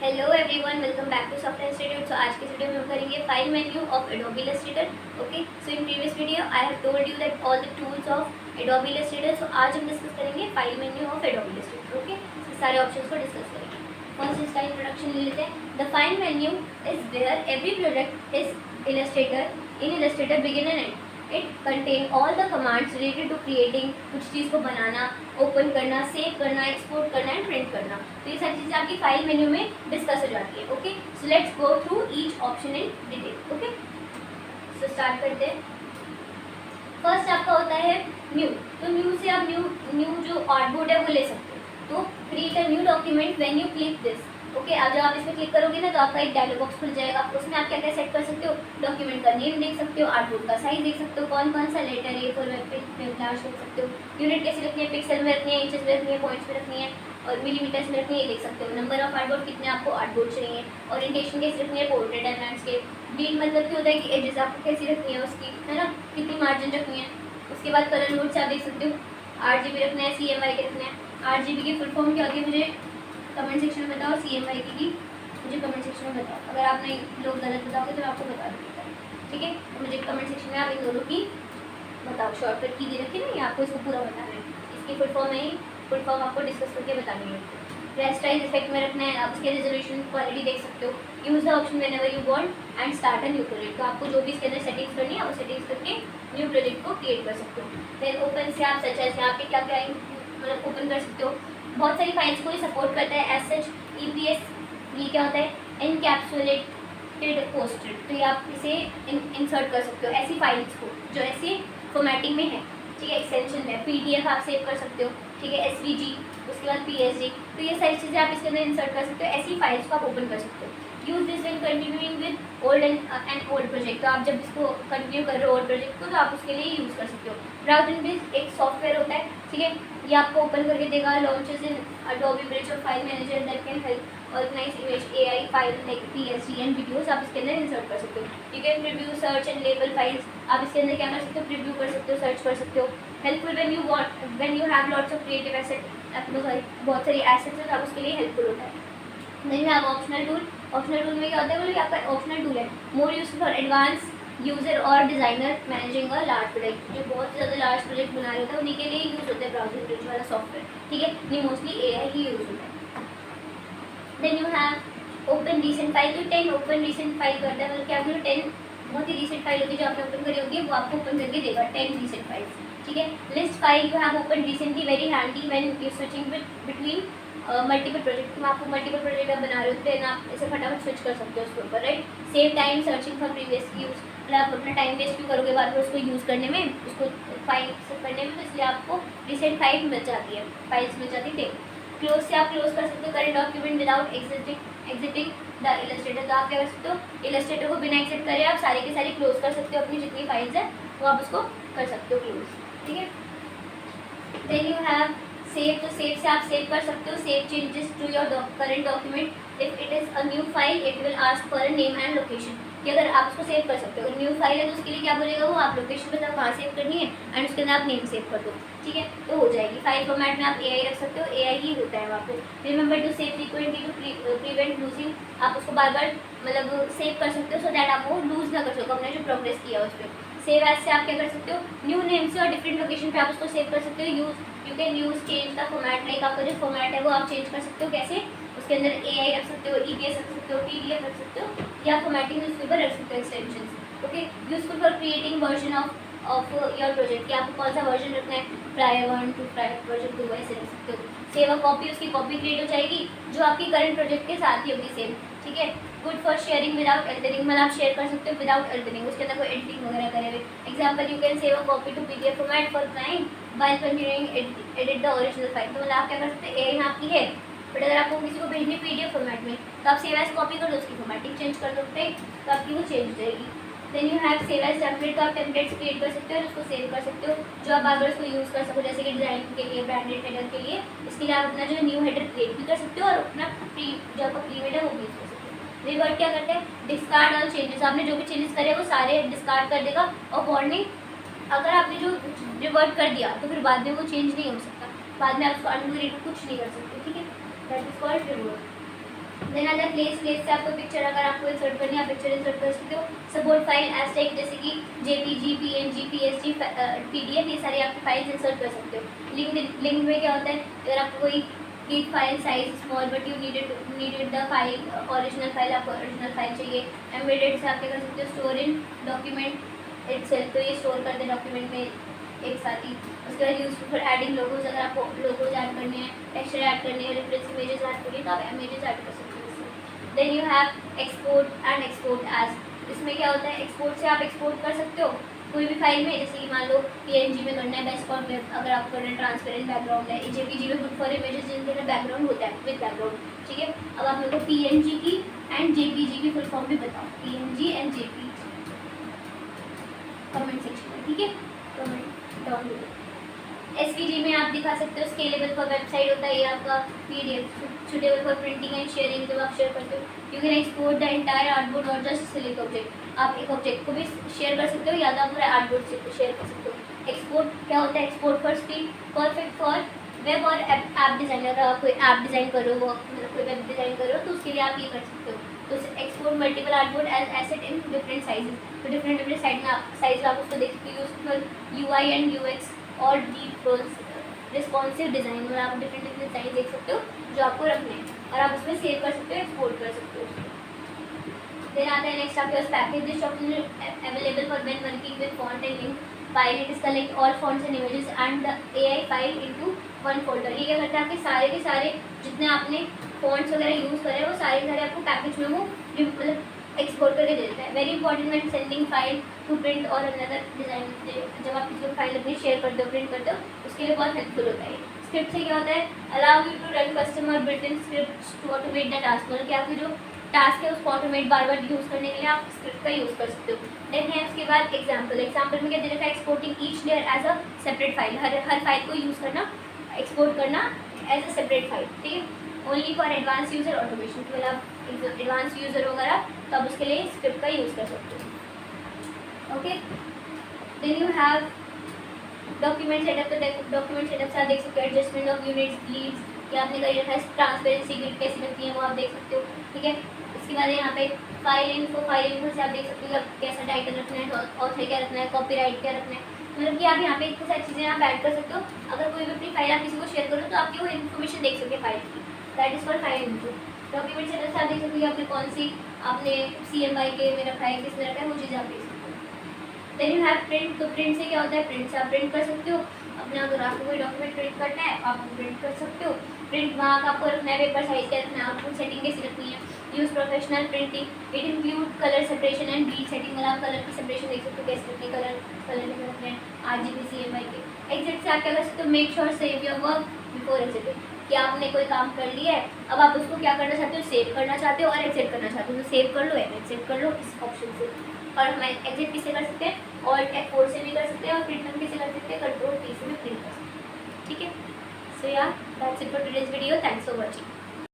Hello everyone, welcome back to software institute. So आज के video में हम करेंगे file menu of Adobe Illustrator. Okay, so in previous video I have told you that all the tools of Adobe Illustrator. So आज हम discuss करेंगे file menu of Adobe Illustrator. Okay, सारे options को discuss करेंगे। First इसका introduction ले लेते हैं। The file menu is where every product is Illustrator begin and end. It contain all the commands related to creating, कुछ चीज़ को बनाना, ओपन करना, सेव करना, एक्सपोर्ट करना एंड प्रिंट करना। तो ये सारी चीज़ें आपकी फाइल मेन्यू में डिस्कस हो जाती है। Okay, so let's go through each option in detail. Okay, so start करते हैं। फर्स्ट आपका होता है न्यू। तो न्यू से आप न्यू जो आर्टबोर्ड है वो ले सकते हो। तो create a new document when you click this. Okay, अब जब आप इसमें क्लिक करोगे ना तो आपका एक डायलॉग बॉक्स खुल जाएगा। उसमें आप क्या क्या सेट कर सकते हो, डॉक्यूमेंट का नेम देख सकते हो, आर्टबोर्ड का साइज देख सकते हो, कौन कौन सा letter A4 web page large देख सकते हो, यूनिट कैसे रखनी है, पिक्सल में रखनी है, इंचेस में रखनी है, पॉइंट्स में रखनी है और मिलीमीटर्स में रखनी है, देख सकते हो। नंबर ऑफ आर्टबोर्ड, कितने आपको आर्टबोर्ड चाहिए, ओरिएंटेशन कैसे रखनी है, पोर्ट्रेट एंड लैंडस्केप। बीट मतलब क्या होता है कि एजेस आपको कैसी रखनी है उसकी, है ना, कितनी मार्जिन रखनी है। उसके बाद कलर मोड से आप देख सकते हो 8 GB रखना है, CMYK के रखना है। 8 GB की फुल फॉर्म क्या होती है मुझे कमेंट सेक्शन में बताओ, CMYK की मुझे कमेंट सेक्शन में बताओ। अगर आप नहीं लोग गलत बताओगे तो मैं आपको बता दूँगी, ठीक है। तो मुझे कमेंट सेक्शन में आप इन दोनों की बताओ। शॉर्टकट की दे रखी है ना, आपको इसको पूरा बताना है। इसकी फुल फॉर्म है, फुल फॉर्म आपको डिस्कस करके बतानी है। रेस्टाइज इफेक्ट में रखना है, आप इसके रेजोल्यूशन क्वालिटी देख सकते हो। Use the option whenever you want and start a new project. तो आपको जो भी इसके अंदर सेटिंग्स करनी है वो सेटिंग्स करके न्यू प्रोजेक्ट को क्रिएट कर सकते हो। फिर ओपन से आप सच है यहाँ पे क्या क्या मतलब ओपन कर सकते हो। बहुत सारी फाइल्स को ये सपोर्ट करता है एज सच। EPS ये क्या होता है, इनकैप्सुलेटेड पोस्टेड। तो ये आप इसे इंसर्ट कर सकते हो ऐसी फाइल्स को जो ऐसे फॉर्मेटिंग में है, ठीक है। एक्सटेंशन में PDF आप सेव कर सकते हो, ठीक है। SVG, उसके बाद PSG। तो ये सारी चीज़ें आप इसके अंदर इंसर्ट कर सकते हो। ऐसी फाइल्स को आप ओपन कर सकते हो। Use this when continuing with old and old project. तो आप जब इसको कंटिन्यू कर रहे हो ओल्ड प्रोजेक्ट को तो आप उसके लिए यूज़ कर सकते हो। ब्राउज इन ब्रिज एक सॉफ्टवेयर होता है, ठीक है। ये आपको ओपन करके देगा। लॉन्चेस इन अडोबी ब्रिज और file manager that can help organize image AI file like PSD and videos. आप इसके अंदर इंसर्ट कर सकते हो। You can preview, search and label files. आप इसके अंदर क्या कर सकते हो, प्रीव्यू कर सकते हो, सर्च कर सकते हो। Helpful when you have lots of creative asset. आपके पास बहुत सारी एसेट्स हैं तो आप उसके लिए हेल्पफुल होता है। देन आप ऑप्शनल टूल। ऑप्शनल टूल में क्या होता है, बोलो आपका ऑप्शनल टूल है more useful for advance user और designer managing a large project. जो बहुत ज़्यादा लार्ज प्रोजेक्ट बना रहे होते हैं उन्हीं के लिए यूज़ होता है ब्राउजिंग ब्रिज वाला सॉफ्टवेयर, ठीक है। नहीं मोस्टली AI ही यूज़ होता है। Then you have open recent file. तो 10 ओपन रिसेंट फाइल करता है, मतलब क्या बोलो 10 बहुत ही रिसेंट फाइल होती है जो आपने ओपन करी होगी वो आपको ओपन करके देगा 10 रिसेंट फाइल्स, ठीक है। List file you have open recently very handy when you switching between multiple project. तुम आपको मल्टीपल प्रोजेक्ट आप बना रहे हो तो आप ऐसे फटाफट स्विच कर सकते हो उसके ऊपर, right. Save time searching for previous use. मतलब आप अपना टाइम वेस्ट क्यों करोगे बार बार उसको यूज़ करने में, उसको फाइल से करने में, तो इसलिए आपको रिसेंट फाइल मिल जाती है, फाइल्स मिल जाती है। क्लोज से आप क्लोज कर सकते हो current document without exiting the Illustrator. तो आप क्या कर सकते हो, इलस्ट्रेटर को बिना एग्जिट करे आप सारे के सारे क्लोज कर सकते हो। अपनी जितनी फाइल्स है वो आप उसको कर सकते हो क्लोज, ठीक है। Then you have save. तो सेव से आप सेव कर सकते हो। Save changes to your current document. If it is a new file it will ask for a name and location. कि अगर आप उसको सेव कर सकते हो, अगर न्यू फाइल है तो उसके लिए क्या बोलेगा वो, आप लोकेशन बताओ कहाँ सेव करनी है एंड उसके अंदर आप नेम सेव कर दो, ठीक है, तो हो जाएगी। फाइल फॉर्मेट में आप AI रख सकते हो, AI ही होता है वहाँ पे। Remember to save frequently to prevent losing. आप उसको बार बार मतलब सेव कर सकते हो सो दैट आप वो लूज ना कर सको अपने जो प्रोग्रेस किया उस पर। सेव एज से आप क्या कर सकते हो, न्यू नेम से और डिफरेंट लोकेशन पे आप उसको सेव कर सकते हो। You can use change the format. Like आपका जो फॉर्मेट है वो आप चेंज कर सकते हो। कैसे, उसके अंदर AI रख सकते हो, EPS रख सकते हो, PDF रख सकते हो, या फॉर्मेटिंग न्यूज़पेपर रख सकते हो extension. Okay, useful for creating version of your project. कि आपको कौन सा वर्जन रखना है, प्रायर 1 to प्रायर वर्जन 2 ऐसे रख सकते हो। सेव अ कॉपी, उसकी कॉपी क्रिएट हो जाएगी जो आपकी करंट प्रोजेक्ट के साथ ही होगी सेम, ठीक है। Good for sharing without editing. मतलब आप शेयर कर सकते हो विदाउट एडिटिंग, उसके अंदर कोई एडिटिंग वगैरह करे हुए। Example, you can save a copy to PDF format for client by continuing edit the original file. तो मतलब आप क्या कर सकते हैं, AI यहाँ आपकी है बट अगर आपको किसी को भेजनी PDF फॉर्मेट में तो आप सेव एज कॉपी कर दो, उसकी फॉर्मेटिंग चेंज कर दो, राइट, तो आपकी वो चेंज हो जाएगी। Then you have save as template. तो आप टेम्पलेट्स क्रिएट कर सकते हो और उसको सेव कर सकते हो जो आप बार बार उसको यूज़ कर सको, जैसे कि डिजाइन के लिए, ब्रांडेड हेडर के लिए। इसके लिए आप अपना जो न्यू हेडर क्रिएट भी कर सकते हो और अपना जो आपका प्रीमेड है वो भी यूज़ कर सकते हो। रिवर्ट क्या करते हैं, डिस्कार्ड ऑल चेंजेस। आपने जो भी चेंजेस करे वो सारे डिस्कार्ड कर देगा। और वार्निंग, अगर आपने जो रिवर्ट कर दिया तो फिर बाद में वो चेंज नहीं हो सकता, बाद में आप उसको अनडू रीडू कुछ नहीं कर सकते, ठीक है। That is called revert. Then आता है प्लेस से आपको पिक्चर अगर आपको इंसर्ट करनी है आप पिक्चर इंसर्ट कर सकते हो। सपोर्ट फाइल एज टेक जैसे कि जेपीजी, पीएनजी, पीएसजी, पीडीएफ, ये सारी आपकी फाइल्स इंसर्ट कर सकते हो। लिंक में क्या होता है, अगर आपको कोई keep file size small but you needed the file original file, आपको ओरिजिनल फाइल चाहिए। एम्बेडेड से आप क्या कर सकते हो, स्टोर इन डॉक्यूमेंट इटसेल्फ, तो ये स्टोर कर दे डॉक्यूमेंट में एक साथ ही। उसके बाद यूज फॉर एडिंग लोगोज, अगर आपको लोगोज ऐड करने हैं, टेक्सचर ऐड करने हैं, रेफरेंस इमेजेस ऐड करनी है तो आप इमेजेस ऐड कर सकते हो। Then you have export and export as, इसमें क्या होता है, एक्सपोर्ट से आप एक्सपोर्ट कर सकते हो कोई भी फाइल में, जैसे कि मान लो पीएनजी में करना है बेस्ट फॉर वेब, अगर आपको करना है ट्रांसपेरेंट बैकग्राउंड है, जेपीजी में गुड फॉर इमेजेस जिनके अंदर बैकग्राउंड होता है विद बैकग्राउंड, ठीक है। अब आप मेरे को पीएनजी की एंड जेपीजी की फुल फॉर्म भी बताओ, PNG and JPG comment section में, ठीक है, कमेंट डाउन बिलो। एसवीजी में आप दिखा सकते हो, स्केलेबल फॉर वेबसाइट होता है ये आपका, PDF suitable for printing and sharing, जब आप शेयर करते हो। You can export the entire artboard और जस्ट सिलेक्ट ऑब्जेक्ट, आप एक ऑब्जेक्ट को भी शेयर कर सकते हो या तो आप पूरा आर्टबोर्ड से शेयर कर सकते हो। एक्सपोर्ट क्या होता है, export for speed, perfect for web और ऐप डिज़ाइनर, अगर आप कोई ऐप डिज़ाइन करो, मतलब कोई वेब डिज़ाइन करो तो उसके लिए आप ये कर सकते हो। तो export multiple artboard as asset in different sizes, तो डिफरेंट साइज आप उसको देख सकते हो। यूजफुल यूआई एंड यूएक्स और डीप रिस्पॉन्सिव डिज़ाइन, और आप डिफरेंट डिज़ाइन देख सकते हो जो आपको रखने हैं और आप उसमें सेव कर सकते हो, एक्सपोर्ट कर सकते हो। देन आता है नेक्स्ट आपके पास package, this option available for when working with font and link file, it is collect all fonts and images and the AI file into one folder. ये क्या करता है, आपके सारे के सारे जितने आपने फॉन्ट्स वगैरह यूज़ करे हैं वो सारे के सारे आपको पैकेज में वो मतलब एक्सपोर्ट करके दे देता है। Very important when sending file to print और अनदर डिज़ाइन, जब आप किसी को फाइल अपनी शेयर करते हो, प्रिंट करते हो, उसके लिए बहुत हेल्पफुल होता है। स्क्रिप्ट से क्या होता है, allow you to run customer built in script to automate the task, मतलब कि आपकी जो टास्क है उसको ऑटोमेट बार बार यूज़ करने के लिए आप स्क्रिप्ट का यूज़ कर सकते हो। देन है उसके बाद एग्जाम्पल में क्या दे रखा है, exporting each layer as a separate file, हर फाइल को यूज़ करना, एक्सपोर्ट करना एज अ सेपरेट फाइल, ठीक है। Only for advance user automation, तो मतलब एडवांस यूजर वगैरह तो आप उसके लिए स्क्रिप्ट का यूज़ कर सकते हो। Okay, then you have document setup, तो डॉक्यूमेंट सेटअप से आप देख सकते हो एडजस्टमेंट ऑफ यूनिट्स लीड्स, कि आपने कर रखा है ट्रांसपेरेंसी ग्रिड कैसी लगती है वो आप देख सकते हो, ठीक है। इसके बाद यहाँ पे फाइल इन्फो से आप देख सकते हो कैसा टाइटल रखना है, ऑथर क्या रखना है, कॉपीराइट क्या रखना है, मतलब कि आप यहाँ पे इतनी सारी चीज़ें आप ऐड कर सकते हो। अगर कोई भी अपनी फाइल आप किसी को शेयर करो तो आपकी वो इन्फॉर्मेशन देख सकते हैं फाइल की, that is for file info. Document setup से आप देख सकते हो आपने कौन सी आपने CMY के में रखा है, किसने रखा है, वो चीज़ आप देख सकते हो। देन यू हैव प्रिंट, तो प्रिंट से क्या होता है, प्रिंट से आप प्रिंट कर सकते हो अपना, अगर आपको कोई डॉक्यूमेंट प्रिंट करना है आप प्रिंट कर सकते हो। प्रिंट वहाँ का आपको रखना है, पेपर साइज क्या रखना है, आपको सेटिंग कैसी रखनी है। Use professional printing, it include colour separation and beat setting, मतलब आप कलर की सेपरेशन देख सकते हो कैसे रखनी है, कलर कैसे रखने हैं, RGB CMY के। एग्जिट से आप क्या कर सकते हो, make sure save your work before exiting, कि आपने कोई काम कर लिया है, अब आप उसको क्या करना चाहते हो, सेव करना चाहते हो और एग्जिट करना चाहते हो, तो सेव कर लो या एग्जिट कर लो इस ऑप्शन से। और हम एग्जिट किससे कर सकते हैं, Alt F4 से भी कर सकते हैं, और प्रिंट हम किससे कर सकते हैं, Ctrl P से भी प्रिंट कर सकते हैं, ठीक है। सो या that's it for today's video, thanks for watching.